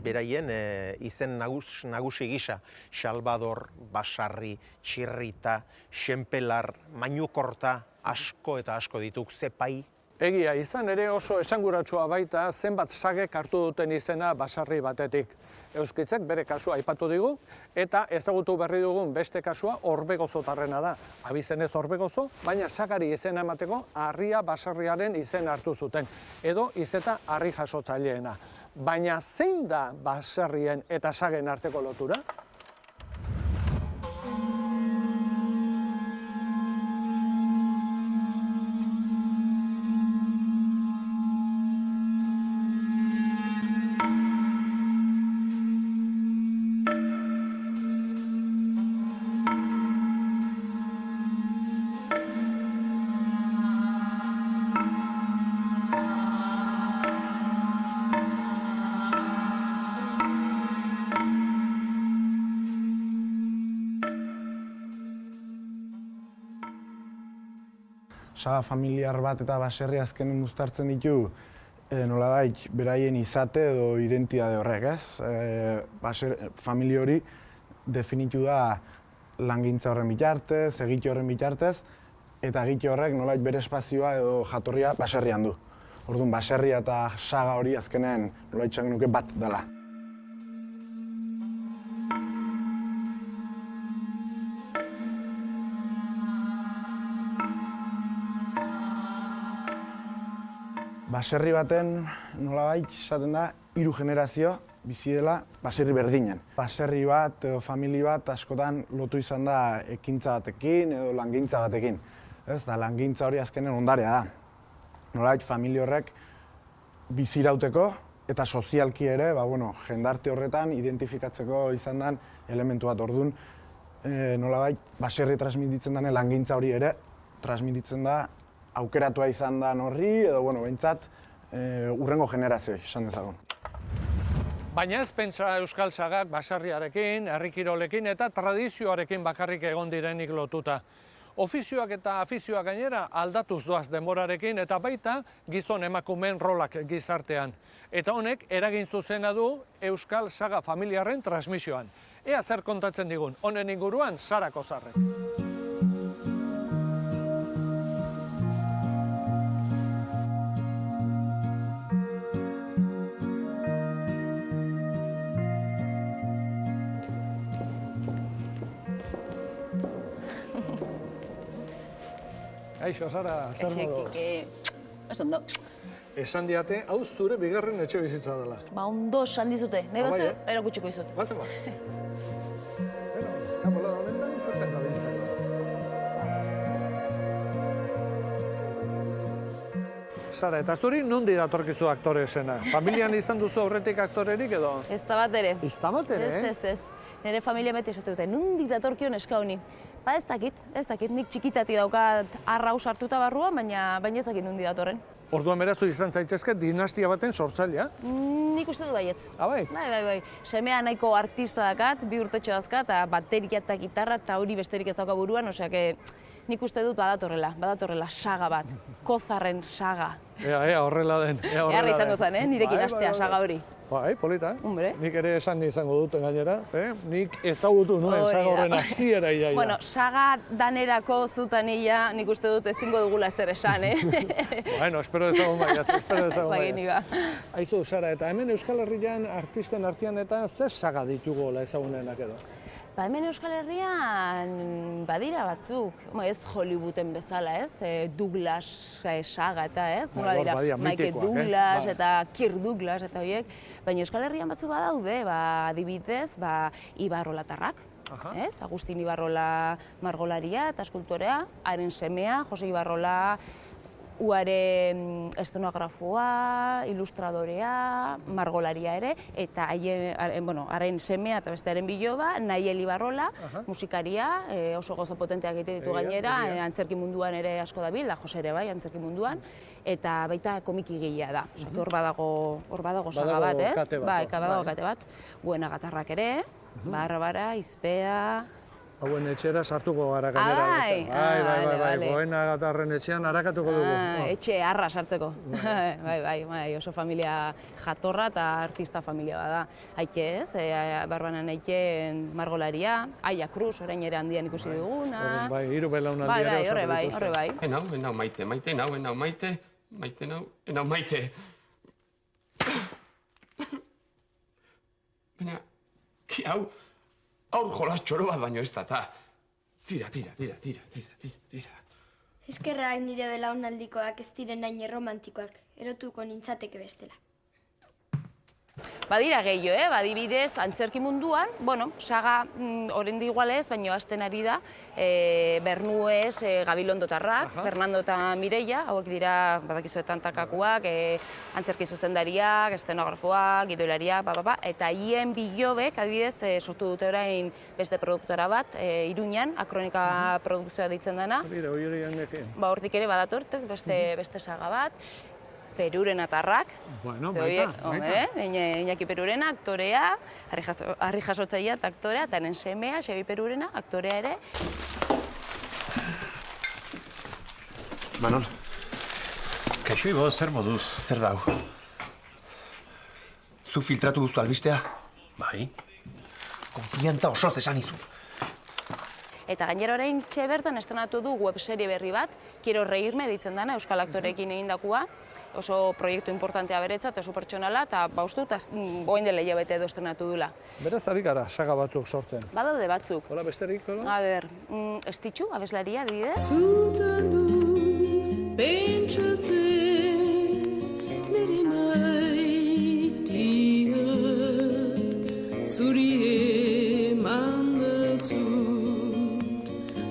Speaker 20: beraien izen nagusi gisa. Salvador, Basarri, Txirrita, Xenpelar, Mainukorta, asko eta asko dituk, Zepai.
Speaker 1: Egia, izan ere oso esanguratsua baita zenbat sagek hartu duten izena basarri batetik. Euskitzek bere kasua aipatu digu, eta ezagutu berri dugun beste kasua Orbegozotarrena da. Abizenez Orbegozo, baina sagari izena emateko harria basarriaren izena hartu zuten, edo izeta harri jasotzaileena. Baina zein da baserrien eta sagen arteko lotura?
Speaker 6: Saga familiar bat eta baserri azkenen uztartzen ditu nolabait beraien izate edo identitate horrek, ez? Familia hori definitu da langintza horren bitartez, egite horren bitartez, eta egite horrek nolabait bere espazioa edo jatorria baserrian du. Orduan, baserria eta saga hori azkenen nolabait txangen nuke bat dela. Baserri baten nolabait esaten da 3 generazio bizi dela baserri berdinen. Baserri bat edo familia bat askotan lotu izan da ekintza batekin edo langintza batekin. Ez da langintza hori azkenen ondarea da. Nolabait familia horrek bizirauteko eta sozialki ere, jendarte horretan identifikatzeko izan den elementu bat. Orduan, nolabait baserri transmititzen den langintza hori ere transmititzen da aukeratua izan da horri, edo, behintzat, urrengo generazio esan dezagun.
Speaker 1: Baina ez pentsa euskal sagak baserriarekin, herri kirolekin eta tradizioarekin bakarrik egon direnik lotuta. Ofizioak eta afizioak gainera aldatuz doaz denborarekin eta baita gizon emakumeen rolak gizartean. Eta honek eragin zuzena du euskal saga familiarren transmisioan. Ea zer kontatzen digun, honen inguruan Sara Kozarrek. Aixo, Sara, zer modu?
Speaker 12: Ez ondo.
Speaker 1: Esan diate, hau zure bigarren etxe bizitza dela.
Speaker 12: Ba, ondo esan dizute. Nahi bazu, erakutsiko izut.
Speaker 1: Bazen ba. Kapola honetan, zerten da bintzen. Sara, eta zuri nondi datorkizu aktore esena? Familian izan duzu aurretik aktorerik edo?
Speaker 12: Ez da bat ere.
Speaker 1: Ez da bat ere,
Speaker 12: Ez. Nire familia beti esatu dute, nondi datorkion eska honi? Ba ez dakit. Nik txikitati daukat arrau sartuta barruan, baina ez dakit nondi datorren.
Speaker 1: Orduan berazu izan zaitezke dinastia baten sortzailea?
Speaker 12: Nik uste du baietz.
Speaker 1: Bai?
Speaker 12: Bai. Semea nahiko artista dakat, 2 urtetxo dazka, eta bateria eta gitarra, eta hori besterik ez dauka buruan, osea, nik uste dut badatorrela saga bat, Kozarren saga.
Speaker 1: Ea, horrela den.
Speaker 12: Eharra izango zen, nirekin astea saga hori.
Speaker 1: Bai, polita.
Speaker 12: Hombre.
Speaker 1: Nik ere esan izango duten gainera. Nik ezagutu nuen saga horren hasiera iaia.
Speaker 12: Bueno, saga danerako zutanila nik uste dut ezingo dugula ezer esan,
Speaker 1: Bueno, espero dezagun baiat,
Speaker 12: Ba.
Speaker 1: Aizu, Sara, eta hemen Euskal Herrian artisten artean eta zer saga ditugola ezagunenak edo?
Speaker 12: Ba, hemen Euskal Herrian badira batzuk, ez Hollywooden bezala, ez? Douglas saga eta, ez? Nola dira, Michael Douglas eta Kirk Douglas eta horiek. Baina Euskal Herrian batzuk badaude, adibidez, Ibarrolatarrak, ez? Agustin Ibarrola margolaria eta eskultorea, haren semea, Jose Ibarrola uare esteноgrafoa, ilustradorea, margolaria ere, eta haren semea eta bestearen biloba, Naieli Barrola, musikaria, oso gozo potenteak egiten ditu gainera, antzerki munduan ere asko dabil, da Jose ere bai, antzerki munduan, eta baita komikigilea da. Hor badago saga bat, ez? Bai, badago kate bat. Guena Gatarrak ere, Barbara, Izpea...
Speaker 1: Hauen etxera sartuko gara gainera. Bai, Goena Gatarren etxean harakatuko dugu.
Speaker 12: Etxe harra sartzeko. Bai, oso familia jatorra eta artista familia bada. Aike ez, Barbanan Aike margolaria, Aia Cruz, orain ere handian ikusi duguna.
Speaker 1: Bai, hiru belaunaldi ere oso dituzte.
Speaker 12: Horre bai.
Speaker 9: Enau maite, maite. Baina, hau, aur jolas txoro bat baino ez da, eta tira.
Speaker 14: Eskerra nire belaunaldikoak ez diren hain erromantikoak, erotuko nintzateke bestela.
Speaker 12: Badira gehiago, badibidez, antzerki munduan, saga oraindik igual ez, baina hasten ari da, Bernuez, Gabilondotarrak, Fernando eta Mireia, hauek dira, badakizuetan takakuak, antzerki zuzendariak, estenografoak, gidoilariak, eta hien bilobek, adibidez, sortu dute orain beste produktora bat, Iruñan, Akronika produkzioa deitzen dena. Hortik ere badatortek, beste saga bat. Peruren atarrak, Iñaki Perurena, aktorea, Harri Jasotzaia eta aktorea, eta nen semea, Xabi Perurena, aktorea ere.
Speaker 11: Manol.
Speaker 23: Kaixo ibo, zer moduz?
Speaker 11: Zer dau? Zu filtratu duzu albistea?
Speaker 23: Bai.
Speaker 11: Konfiantza osoz esan izu.
Speaker 12: Eta gainera orain bertan estrenatu du webserie berri bat, Quiero reírme deitzen dana, euskal aktoreekin egindakua. Oso proiektu importantea beretzat, oso pertsonala, eta uste dut, goain dela hilabete edo estrenatu dula.
Speaker 1: Beraz ari gara, saga batzuk sortzen.
Speaker 12: Badaude batzuk.
Speaker 1: Hola, besterik, hola?
Speaker 12: A ber, Estitxu, abeslaria, adibidez. Zuri eman dut,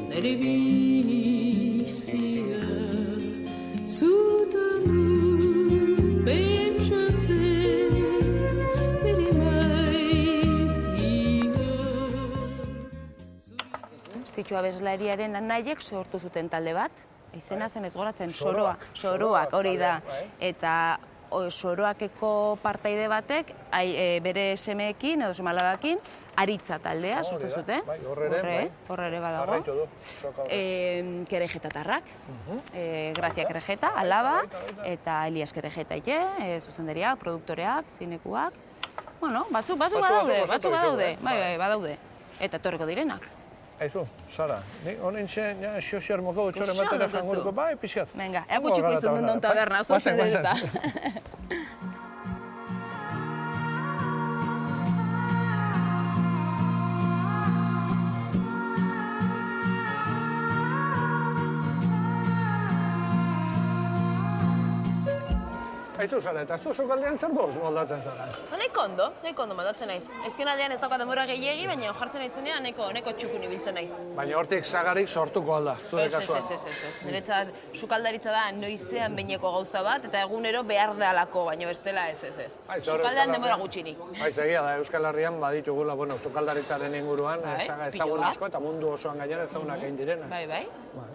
Speaker 12: nere bizia, Estitxu abeslariaren anaiek sortu zuten talde bat, izena zen ez goratzen, Soroak, hori da. Eta Soroakeko partaide batek, bere semeekin edo semalabakin, Aritza taldea sortu zuten. Horre ere badago. Kerejetatarrak, Grazia Kerejeta, alaba, eta Elias Kerejeta zuzendariak, produktoreak, zinekuak. Batzuk badaude, badaude. Eta etorriko direnak.
Speaker 1: Aizu, Sara, ni honen txen, xoxermoko txore matera janguruko, bai, pixat.
Speaker 12: Venga, eakutsiko izun duen taberna, zozen dut.
Speaker 1: Aizu, Sara, eta zu sukaldean zer boz moldatzen zara?
Speaker 12: Nahiko ondo moldatzen naiz. Ezken aldean ez daukat denbora gehiegi, baina jartzen naizunean nahiko txukun ibiltzen naiz.
Speaker 1: Baina hortik sagarik sortuko alda, zure kasuan.
Speaker 12: Ez. Niretzat sukaldaritza da noizean behineko gauza bat, eta egunero behar dalako, baina bestela ez. Sukaldean denbora gutxinik.
Speaker 1: Egia da, Euskal Herrian baditugula, sukaldaritzaren inguruan, saga ezagun asko eta mundu osoan gainera ezagunak egin direna.
Speaker 12: Bai.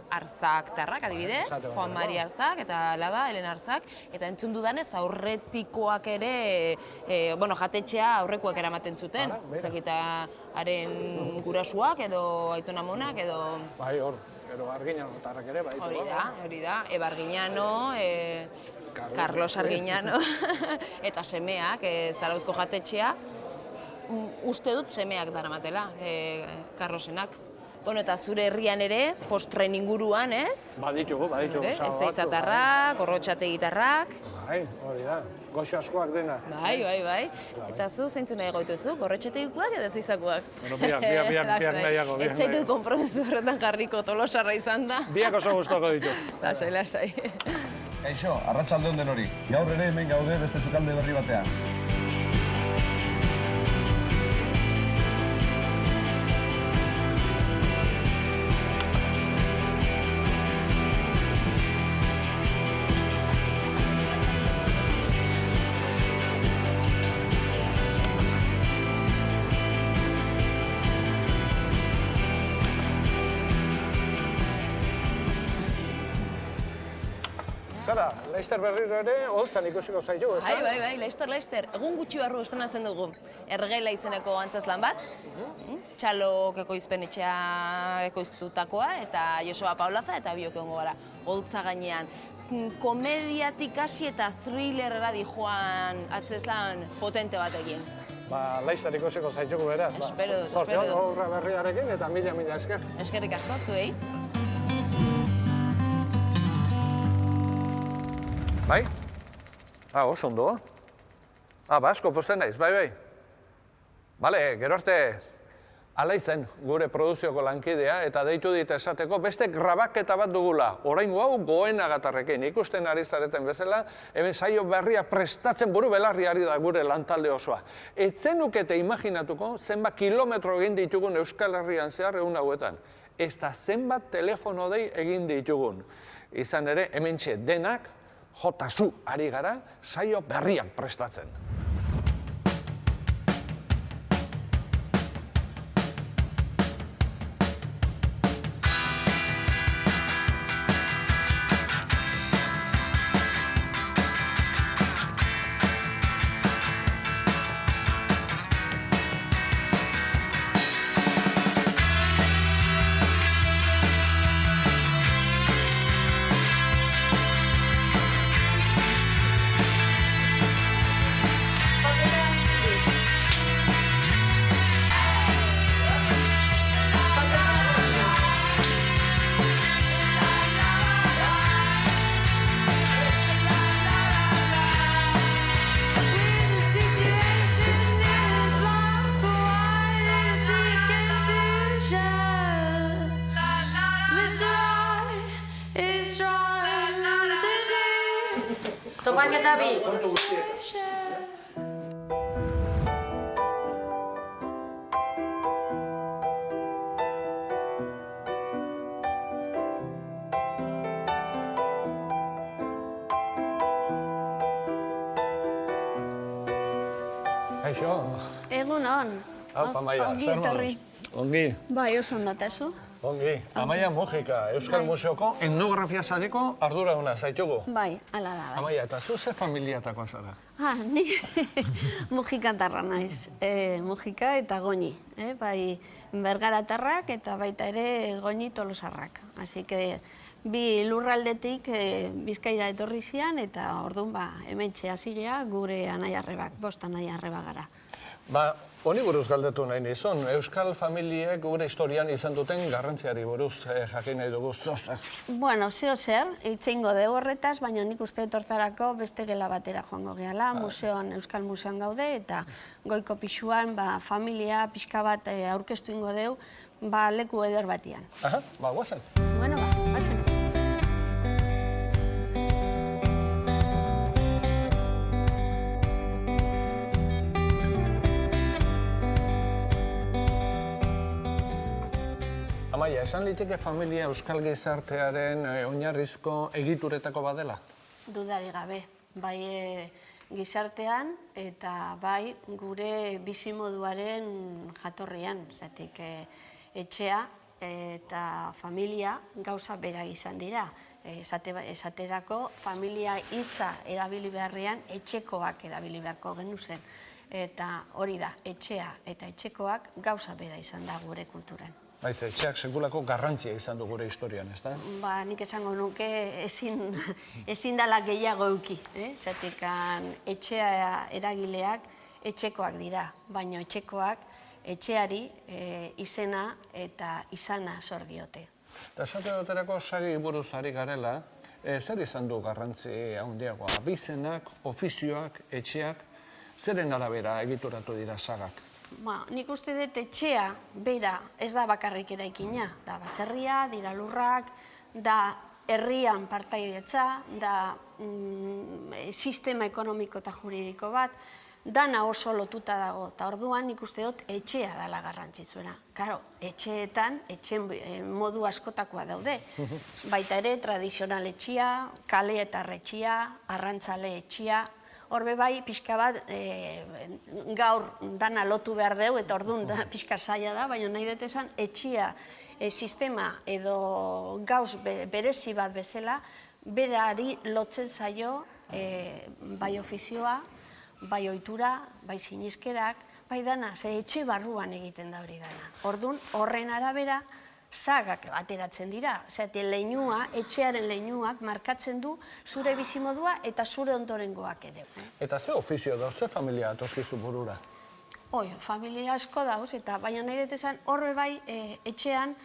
Speaker 12: Arzak tarrak, adibidez, Juan Mari Arzak eta Laba, Elena Arzak, eta entzun dudanez aurretikoak ere, jatetxea aurrekoak eramaten zuten. Ezakita haren gurasuak edo Aitona Monak edo...
Speaker 1: Bai, gero Argiñano tarrak ere, bai.
Speaker 12: Hori da, Eba Argiñano, Carlos Argiñano, eta semeak, Zarauzko jatetxea, uste dut semeak daramatela, Carlosenak. Eta zure herrian ere, postren inguruan, ez?
Speaker 1: Baditugu.
Speaker 12: Ezeizatarrak, Gorrotxategitarrak.
Speaker 1: Bai, hori da, goxo askoak dena.
Speaker 12: Bai. Eta zu zeintzu nahi goituzu, Gorrotxategikoak edo Ezeizakoak?
Speaker 1: Biak nahiago.
Speaker 12: Ez zaitu konpromesu horretan jarriko Tolosarra izan da.
Speaker 1: Biak oso gustoko ditu.
Speaker 12: Lasai.
Speaker 24: Kaixo, arratsalde on denori. Gaur ere hemen gaude beste sukalde berri batean.
Speaker 1: Sara, Laster berriro ere, holtzan ikusiko zaitu, ez da?
Speaker 12: Bai, Laster. Egun gutxi barru estrenatzen dugu Ergela izeneko antzezlan bat. Txalok ekoizpen etxea ekoiztutakoa, eta Joseba Paulaza, eta biok egongo gara. Holtza gainean. Komediatik hasi eta thrillerera dijoan antzezlan potente batekin.
Speaker 1: Laster ikusiko zaitugu beraz.
Speaker 12: Espero dut.
Speaker 1: Zorte horra berriarekin eta mila esker.
Speaker 12: Eskerrik asko zuei.
Speaker 1: Bai? Oso ondo. Asko posten naiz, bai. Bale, gero arte, Alaizen, gure produzioko lankidea, eta deitu dit esateko beste grabaketa bat dugula. Oraingo hau Goenagatarrekin, ikusten ari zareten bezala, hemen saio berria prestatzen buru belarri ari da gure lantalde osoa. Etzen nukete imaginatuko zenbat kilometro egin ditugun Euskal Herrian zehar egun hauetan. Ez da zenbat telefono dei egin ditugun. Izan ere, hementxe denak, jotazu ari gara, saio berriak prestatzen.
Speaker 7: Topaketa biz.
Speaker 1: Kaixo.
Speaker 5: Egun on.
Speaker 1: Amaia, zer moduz? Ongi.
Speaker 5: Bai, oso ondatazu.
Speaker 1: Ongi. Amaia Mujika, Euskal Museoko etnografia sareko arduraduna zaitugu.
Speaker 5: Bai, ala da.
Speaker 1: Amaia, eta zu ze familiatakoa zara?
Speaker 5: Ni Mujikantarra naiz. Mujika eta Goñi. Bai, Bergaratarrak eta baita ere Goñi Tolosarrak. Así que bi lurraldetik Bizkaira etorri zian eta orduan hementxe hasi gea gure anaiarrebak, 5 anaiarreba gara.
Speaker 1: Honi buruz galdetu nahi nizun, Euskal familiek gure historian izan duten garrantziari buruz jakin nahi dugu zozak.
Speaker 5: Bueno, zeo zer, itxeingo dugu horretaz, baina nik uste etortarako beste gela batera joango gehala, museoan, Euskal Museoan gaude, eta goiko pixuan familia pixka bat aurkeztu ingo dugu, leku eder batian.
Speaker 1: Guazen.
Speaker 5: Bueno, guazen.
Speaker 1: Amaia, esan liteke familia Euskal Gizartearen oinarrizko egituretako badela?
Speaker 5: Dudari gabe. Bai gizartean eta bai gure bizimoduaren jatorrian. Zatik etxea eta familia gauza bera izan dira. Esaterako familia hitza erabili beharrean etxekoak erabili beharko genuzen. Eta hori da, etxea eta etxekoak gauza bera izan da gure kulturan.
Speaker 1: Baiz, etxeak sekulako garrantzia izan du gure historian, ez da?
Speaker 5: Nik esango nuke ezin dala gehiago euki. Zatik etxea eragileak etxekoak dira, baina etxekoak etxeari izena eta izana zor diote.
Speaker 1: Eta esate duterako sagi buruz ari garela, zer izan du garrantzi handiagoa? Abizenak, ofizioak, etxeak, zeren arabera egituratu dira sagak?
Speaker 5: Nik uste dut etxea bera ez da bakarrik eraikina, da baserria, dira lurrak, da herrian partaidetza, da sistema ekonomiko eta juridiko bat, dana oso lotuta dago, eta orduan nik uste dut etxea dela garrantzitsuena. Karo, etxeetan, modu askotakoa daude. Baita ere, tradizional etxea, kaleetar etxea, arrantzale etxea, horbe bai, pixka bat, gaur dana lotu behar deu, eta orduan pixka zaila da, baina nahi dut esan, etxea sistema edo gauz berezi bat bezala, berari lotzen zaio bai ofizioa, bai ohitura, bai sinizkerak, bai dana, ze etxe barruan egiten da hori dana. Orduan, horren arabera, sagak ateratzen dira. Zergatik leinua, etxearen leinuak markatzen du zure bizimodua eta zure ondorengoak ere.
Speaker 1: Eta ze ofizio da, ze familia atozkizu burura?
Speaker 5: Familia asko dauz, eta baina nahi dut esan, horre bai etxean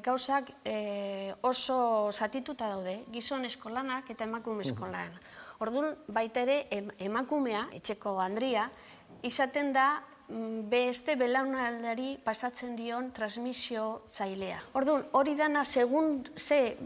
Speaker 5: gauzak oso zatituta daude, gizonezko lanak eta emakumezko lanak. Orduan, baita ere, emakumea, etxeko Andria, izaten da beste belaunaldari pasatzen dion transmisio zailea. Orduan, hori dana segun ze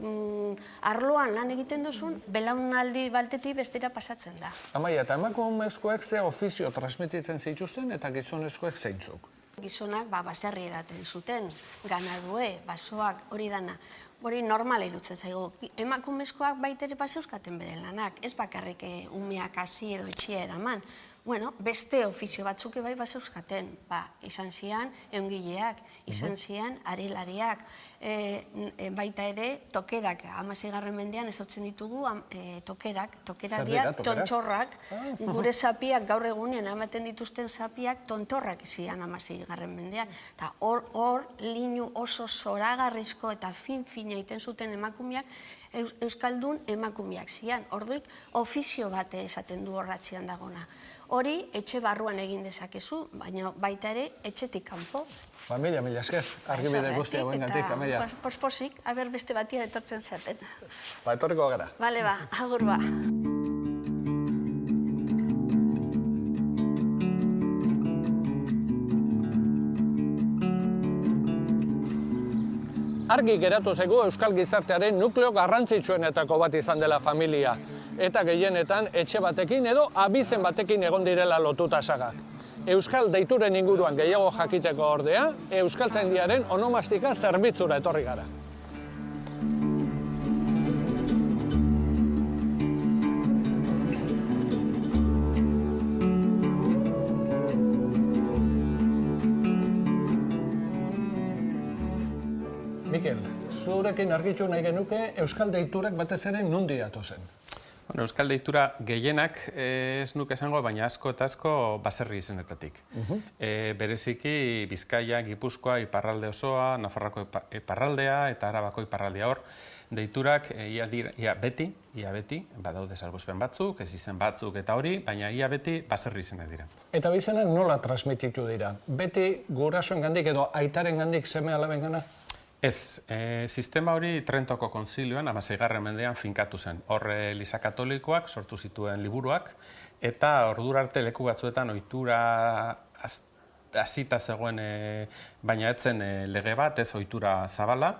Speaker 5: arloan lan egiten duzun, belaunaldi baltetik bestera pasatzen da.
Speaker 1: Amaia, eta emakumezkoek ze ofizio transmititzen zituzten eta gizonezkoek zeintzuk?
Speaker 5: Gizonak baserri eraten zuten, ganadue, basoak, hori dana. Hori normala irutzen zaigu. Emakumezkoak baitere paseuskaten bere lanak, ez bakarrik umeak hasi edo etxea eraman. Bueno, beste ofizio batzuk bai baseuskaten, izan zian eungileak, izan zian arelariak, baita ere tokerak, 16. mendean ezotzen ditugu tokerak dira tontxorrak, gure zapiak gaur egunean ematen dituzten zapiak tontorrak zian 16. mendean. Eta hor linu oso zoragarrizko eta fin-fina egiten zuten emakumeak, euskaldun emakumeak zian. Orduik ofizio bat esaten du horratzean dagona. Hori etxe barruan egin dezakezu, baina baita ere etxetik kanpo.
Speaker 1: Mila esker, argibide guztia guengatik, Amaia.
Speaker 5: Posposik, aber beste batia etortzen zaten.
Speaker 1: Etorriko gara.
Speaker 5: Bale agur ba.
Speaker 1: Argi geratu zaigu euskal gizartearen nukleo garrantzitsuenetako bat izan dela familia. Eta gehienetan etxe batekin edo abizen batekin egon direla lotuta sagak. Euskal deituren inguruan gehiago jakiteko ordea, Euskaltzaindiaren onomastika zerbitzura etorri gara. Mikel, zurekin argitu nahi genuke euskal deiturak batez ere nundi datozen?
Speaker 10: Euskal deitura gehienak ez nuke esango, baina asko eta asko baserri izenetatik. Bereziki Bizkaia, Gipuzkoa, iparralde osoa, Nafarroako iparraldea eta Arabako iparraldea hor. Deiturak ia beti, badaude salbuespen batzuk, ez izen batzuk eta hori, baina ia beti baserri izenak dira.
Speaker 1: Eta bizenak nola transmititu dira? Beti gurasoen gandik edo aitaren gandik seme alaben gana?
Speaker 10: Ez, sistema hori Trentoko kontzilioan 16. mendean finkatu zen. Hor Eliza Katolikoak sortu zituen liburuak, eta ordura arte leku batzuetan ohitura hasita zegoen, baina etzen lege bat, ez ohitura zabala,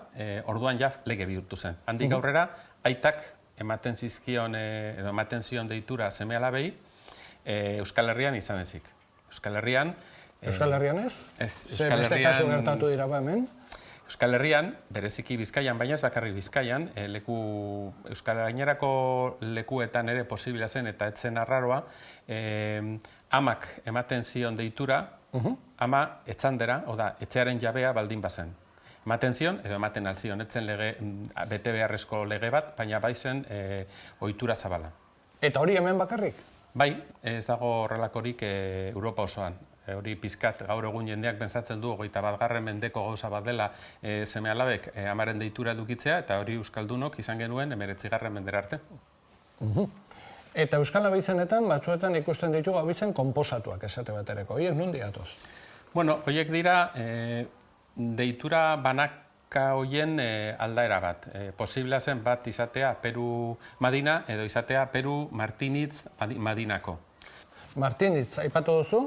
Speaker 10: orduan ja lege bihurtu zen. Handik aurrera, aitak ematen zizkion edo ematen zion deitura seme-alabei Euskal Herrian izan ezik. Euskal Herrian
Speaker 1: ez?
Speaker 10: Euskal Herrian...
Speaker 1: Beste kasu gertatu dira hemen?
Speaker 10: Euskal Herrian, bereziki Bizkaian, baina ez bakarrik Bizkaian, Euskal Gainerako lekuetan ere posibila zen eta etzen arraroa, amak ematen zion deitura, ama etzandera, oda, etxearen jabea baldin bazen. Ematen zion, edo ematen altzion, etzen bete beharrezko lege bat, baina bai zen ohitura zabala.
Speaker 1: Eta hori hemen bakarrik?
Speaker 10: Bai, ez dago horrelakorik Europa osoan. Hori pizkat gaur egun jendeak pentsatzen du 21. mendeko gauza bat dela seme-alabek amaren deitura edukitzea, eta hori euskaldunok izan genuen 19. mendera arte.
Speaker 1: Eta euskal abizenetan batzuetan ikusten ditugu abizen konposatuak esate batereko. Horiek nundi datoz?
Speaker 10: Bueno, horiek dira deitura banaka horien aldaera bat. Posiblea zen bat izatea Peru Madina edo izatea Peru Martinitz Madinako.
Speaker 1: Martinitz aipatu duzu?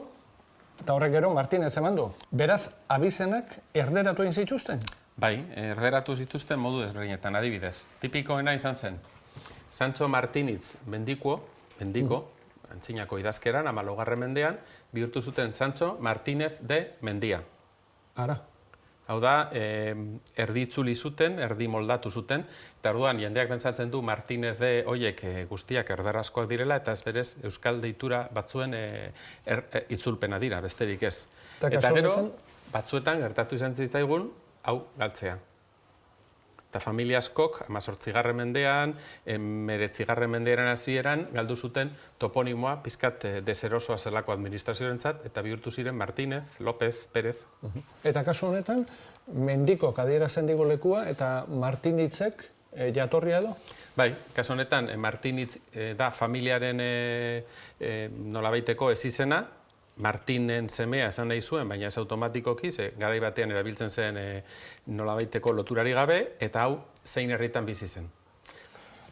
Speaker 1: Eta horrek gero Martinez eman du. Beraz, abizenak erderatu egin zituzten?
Speaker 10: Bai, erderatu zituzten modu desberdinetan, adibidez. Tipikoena izan zen. Sancho Martinitz Mendiko, antzinako idazkeran, 14. mendean, bihurtu zuten Sancho Martínez de Mendia.
Speaker 1: Ara.
Speaker 10: Hau da, erdi itzuli zuten, erdi moldatu zuten, eta orduan jendeak pentsatzen du Martínez de hoiek guztiak erdarazkoak direla, eta ez berez euskal deitura batzuen itzulpena dira, besterik ez. Eta gero, batzuetan gertatu izan zitzaigun, hau galtzea. Eta familia askok, 18. mendean, 19. mendearen hasieran galdu zuten toponimoa pizkat deserosoa zelako administrazioarentzat eta bihurtu ziren Martínez, López, Pérez.
Speaker 1: Eta kasu honetan, mendiko adierazten digu lekua eta Martinitzek jatorria edo?
Speaker 10: Bai, kasu honetan, Martinitz da familiaren nolabaiteko ezizena, Martinen semea esan nahi zuen, baina ez automatikoki, ze garai batean erabiltzen zen nolabaiteko loturari gabe, eta hau zein herritan bizi zen.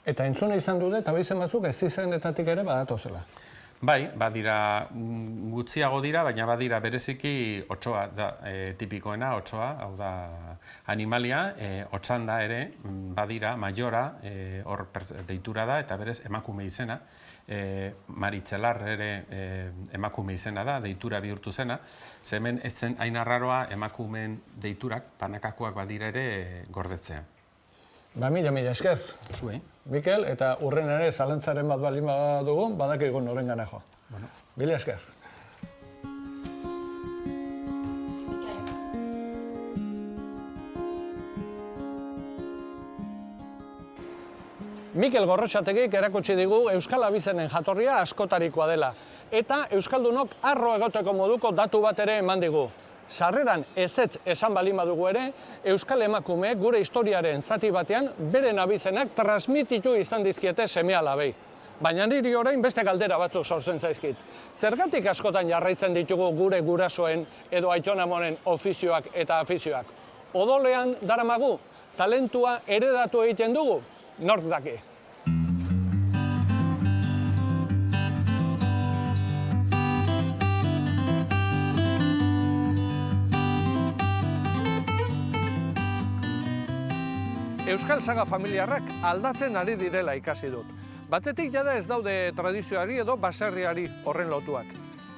Speaker 1: Eta entzuna izan dute, eta bizen batzuk ez izenetatik ere badatozela.
Speaker 10: Bai, badira, gutxiago dira, baina badira bereziki otsoa da tipikoena, otsoa, hau da animalia, otsanda ere, badira, maiora, hor deitura da, eta berez emakume izena, Maritxelar ere emakume izena da, deitura bihurtu zena, ze hemen ez zen hain arraroa emakumeen deiturak, panakakoak badira ere gordetzea.
Speaker 1: Ba, mila esker.
Speaker 10: Zuei.
Speaker 1: Mikel, eta urren ere zalantzaren bat balin badugu, badakigun horren gana jo. Mila esker. Mikel Gorrotxategik erakutsi digu Euskal abizenen jatorria askotarikoa dela. Eta Euskaldunok arro egoteko moduko datu bat ere eman digu. Sarreran ezetz esan balin badugu ere, Euskal emakumeek gure historiaren zati batean beren abizenak transmititu izan dizkiete seme-alabei. Baina niri orain beste galdera batzuk sortzen zaizkit. Zergatik askotan jarraitzen ditugu gure gurasoen edo aitonamonen ofizioak eta afizioak? Odolean daramagu, talentua heredatu egiten dugu, nork daki. Euskal saga familiarrak aldatzen ari direla ikasi dut. Batetik jada ez daude tradizioari edo baserriari horren lotuak.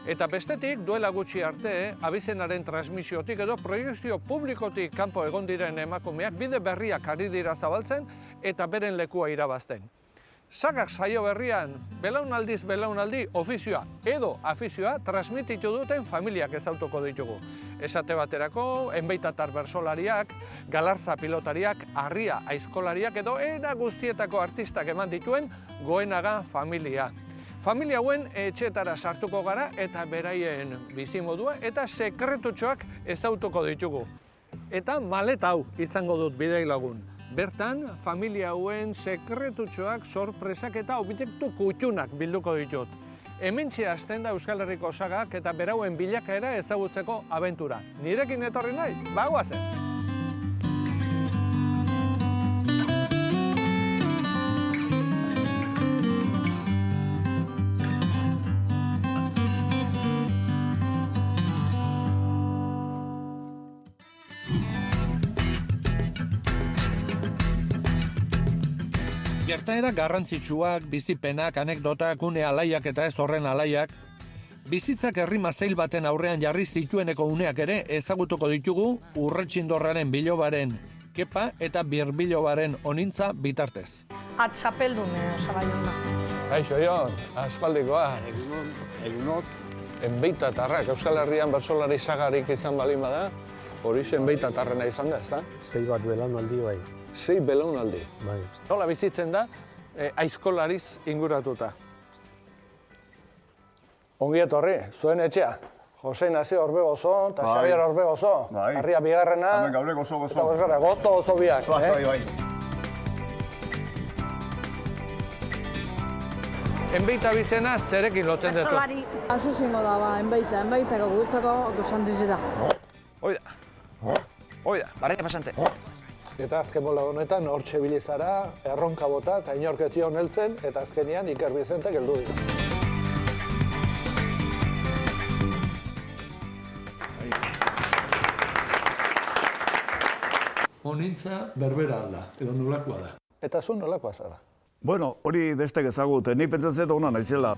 Speaker 1: Eta bestetik, duela gutxi arte, abizenaren transmisiotik edo proiekzio publikotik kanpo egon diren emakumeak bide berriak ari dira zabaltzen eta beren lekua irabazten. Sagak saio berrian, belaunaldiz belaunaldi ofizioa edo afizioa transmititu duten familiak ezautuko ditugu. Esate baterako, enbeitatar bersolariak, galarza pilotariak, harria aizkolariak edo era guztietako artistak eman dituen Goenaga familia. Familia hauen etxeetara sartuko gara eta beraien bizimodua eta sekretutxoak ezautuko ditugu. Eta maleta hau izango dut bidei lagun. Bertan, familia hauen sekretutxoak, sorpresak eta objektu kutxunak bilduko ditut. Hementxe hasten da Euskal Herriko sagak eta berauen bilakaera ezagutzeko abentura. Nirekin etorri nahi? Bagoazen! Gertaera garrantzitsuak, bizipenak, anekdotak, une alaiak eta ez horren alaiak, bizitzak herrima zeil baten aurrean jarri zitueneko uneak ere ezagutuko ditugu Urretxindorraren bilobaren kepa eta birbilobaren onintza bitartez.
Speaker 4: Atxapeldune, Osabaiona.
Speaker 1: Kaixo, Jon, aspaldikoa.
Speaker 15: Egunotz.
Speaker 1: Enbeitatarrak, Euskal Herrian bertsolari sagarik izan balin bada, hori enbeitatarrena izan da, ezta?
Speaker 15: 6 bat belaunaldi bai.
Speaker 1: 6 belaunaldi.
Speaker 15: Bai.
Speaker 1: Nola bizitzen da, aizkolariz inguratuta. Ongi etorri, zuen etxea. Jose Nazio Orbegozo eta Xabier Orbegozo.
Speaker 15: Bai.
Speaker 1: Harria bigarrena.
Speaker 15: Hemen gaur gozo.
Speaker 1: Eta bosgarra, gozo oso biak.
Speaker 15: Bai.
Speaker 1: Enbeita bizena zerekin lotzen dezu?
Speaker 16: Bersolari. Asesingo da, enbeitako gutzako gozantizita.
Speaker 15: Oida, barreia pasante.
Speaker 1: Eta azken bola honetan hortxe bilizara, erronka bota eta inork ez zion heltzen, eta azkenean Iker Bizentek heldu dira. Onintza berbera alda, edo nolakoa da. Eta zu nolakoa zara?
Speaker 15: Bueno, hori bestek ezagut, ni pentsatzen dut ona naizela.